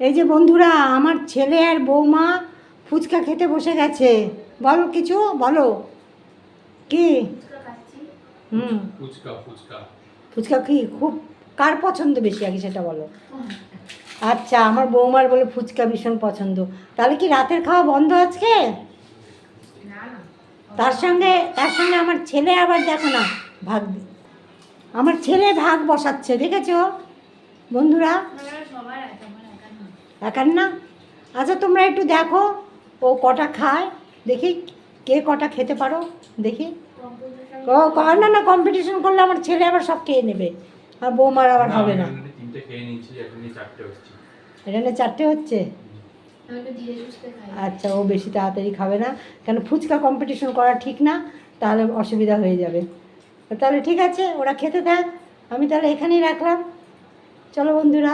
এই যে বন্ধুরা, আমার ছেলে আর বৌমা ফুচকা খেতে বসে গেছে। বলো কিছু, বলো কি? হুম, ফুচকা ফুচকা ফুচকা কি খুব কার পছন্দ বেশি আগে সেটা বলো। আচ্ছা, আমার বৌমার বলে ফুচকা ভীষণ পছন্দ। তাহলে কি রাতের খাওয়া বন্ধ আজকে? তার সঙ্গে আমার ছেলে আবার দেখো না, ভাগ আমার ছেলে ভাগ বসাচ্ছে, দেখেছো বন্ধুরা? একার না? আচ্ছা তোমরা একটু দেখো ও কটা খায়, দেখি কে কটা খেতে পারো, দেখি। না না, কম্পিটিশন করলে আমার ছেলে আবার সব খেয়ে নেবে, আর বৌমার আবার হবে না। তিনটে খেয়ে নিচ্ছি, এখন চারটে হচ্ছে। এখানে চারটে হচ্ছে। আচ্ছা, ও বেশি তাড়াতাড়ি খাবে না, কেন ফুচকা কম্পিটিশন করা ঠিক না, তাহলে অসুবিধা হয়ে যাবে। তাহলে ঠিক আছে, ওরা খেতে থাক, আমি তাহলে এখানেই রাখলাম। চলো বন্ধুরা।